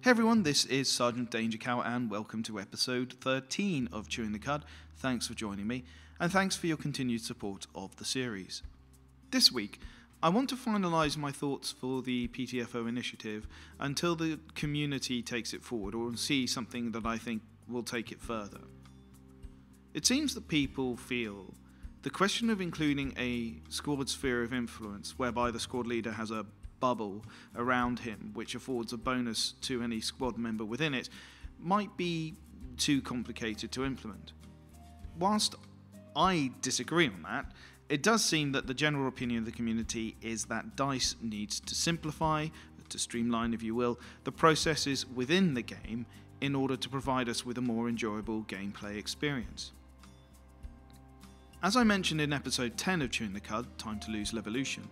Hey everyone, this is Sergeant Danger Cow and welcome to episode 13 of Chewing the Cud. Thanks for joining me and thanks for your continued support of the series. This week, I want to finalise my thoughts for the PTFO Initiative until the community takes it forward or see something that I think will take it further. It seems that people feel the question of including a squad sphere of influence whereby the squad leader has a bubble around him which affords a bonus to any squad member within it might be too complicated to implement. Whilst I disagree on that, it does seem that the general opinion of the community is that DICE needs to simplify, to streamline if you will, the processes within the game in order to provide us with a more enjoyable gameplay experience. As I mentioned in episode 10 of Chewing the Cud, Time to Lose Levolution,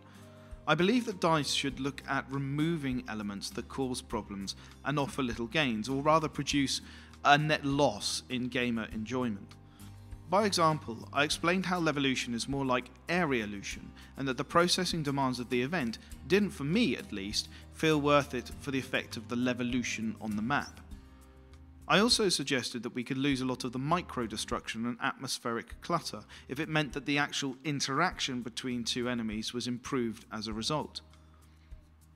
I believe that DICE should look at removing elements that cause problems and offer little gains, or rather produce a net loss in gamer enjoyment. By example, I explained how Levolution is more like Areolution, and that the processing demands of the event didn't, for me at least, feel worth it for the effect of the Levolution on the map. I also suggested that we could lose a lot of the micro-destruction and atmospheric clutter if it meant that the actual interaction between two enemies was improved as a result.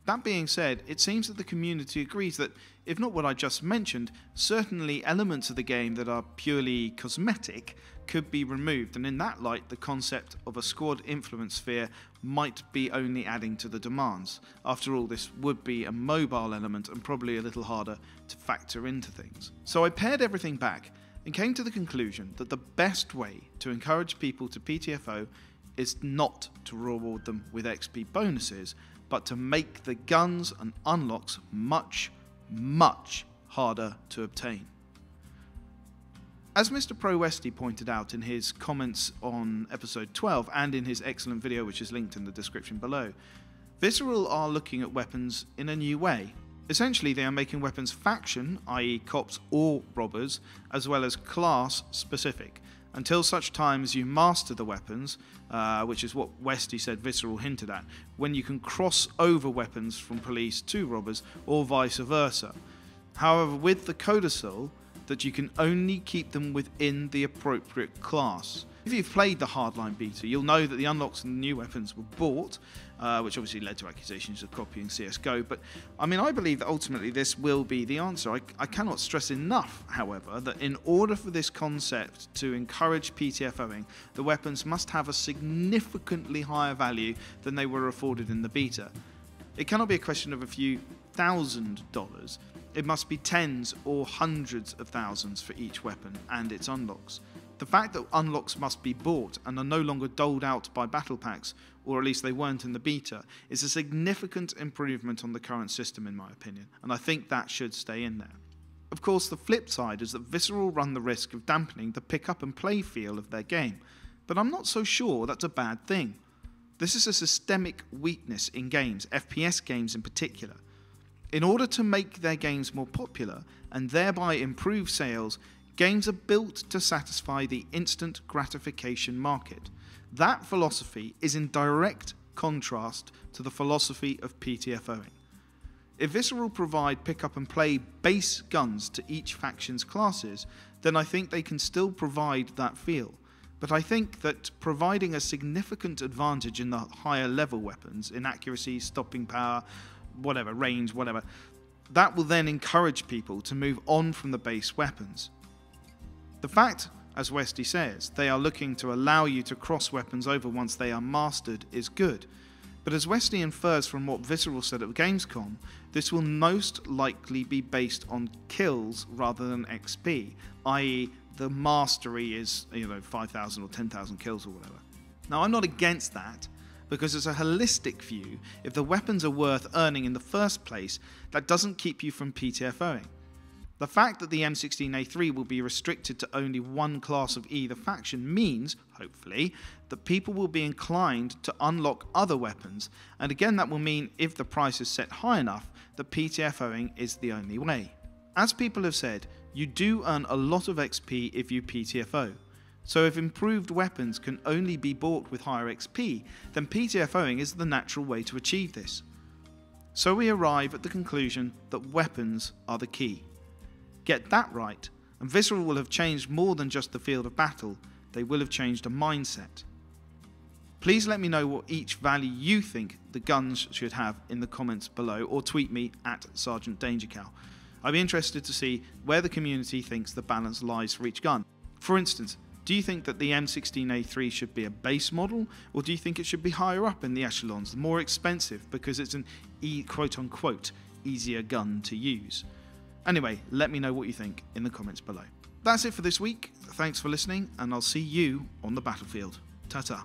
That being said, it seems that the community agrees that, if not what I just mentioned, certainly elements of the game that are purely cosmetic could be removed, and in that light the concept of a squad influence sphere might be only adding to the demands. After all, this would be a mobile element and probably a little harder to factor into things. So I pared everything back and came to the conclusion that the best way to encourage people to PTFO is not to reward them with XP bonuses, but to make the guns and unlocks much, much harder to obtain. As Mr. Pro Westy pointed out in his comments on episode 12 and in his excellent video which is linked in the description below, Visceral are looking at weapons in a new way. Essentially, they are making weapons faction, i.e. cops or robbers, as well as class specific, until such time as you master the weapons, which is what Westy said Visceral hinted at, when you can cross over weapons from police to robbers or vice versa. However, with the codicil, that you can only keep them within the appropriate class. If you've played the Hardline beta, you'll know that the unlocks and the new weapons were bought, which obviously led to accusations of copying CSGO, but I believe that ultimately this will be the answer. I cannot stress enough, however, that in order for this concept to encourage PTFOing, the weapons must have a significantly higher value than they were afforded in the beta. It cannot be a question of a few $1,000s. It must be tens or hundreds of thousands for each weapon and its unlocks. The fact that unlocks must be bought and are no longer doled out by battle packs, or at least they weren't in the beta, is a significant improvement on the current system in my opinion, and I think that should stay in there. Of course, the flip side is that Visceral run the risk of dampening the pick up and play feel of their game, but I'm not so sure that's a bad thing. This is a systemic weakness in games, FPS games in particular. In order to make their games more popular and thereby improve sales, games are built to satisfy the instant gratification market. That philosophy is in direct contrast to the philosophy of PTFOing. If Visceral provide pick up and play base guns to each faction's classes, then I think they can still provide that feel. But I think that providing a significant advantage in the higher level weapons, in accuracy, stopping power, whatever, range, whatever, that will then encourage people to move on from the base weapons. The fact, as Westy says, they are looking to allow you to cross weapons over once they are mastered is good, but as Westy infers from what Visceral said at Gamescom, this will most likely be based on kills rather than XP, i.e. the mastery is 5,000 or 10,000 kills or whatever. Now I'm not against that, because as a holistic view, if the weapons are worth earning in the first place, that doesn't keep you from PTFOing. The fact that the M16A3 will be restricted to only one class of either faction means, hopefully, that people will be inclined to unlock other weapons, and again that will mean, if the price is set high enough, that PTFOing is the only way. As people have said, you do earn a lot of XP if you PTFO. So if improved weapons can only be bought with higher XP, then PTFOing is the natural way to achieve this. So we arrive at the conclusion that weapons are the key. Get that right, and Visceral will have changed more than just the field of battle, they will have changed a mindset. Please let me know what each value you think the guns should have in the comments below, or tweet me at Sergeant Dangercow. I'd be interested to see where the community thinks the balance lies for each gun. For instance, do you think that the M16A3 should be a base model, or do you think it should be higher up in the echelons, more expensive because it's an quote-unquote easier gun to use? Anyway, let me know what you think in the comments below. That's it for this week. Thanks for listening, and I'll see you on the battlefield. Ta-ta.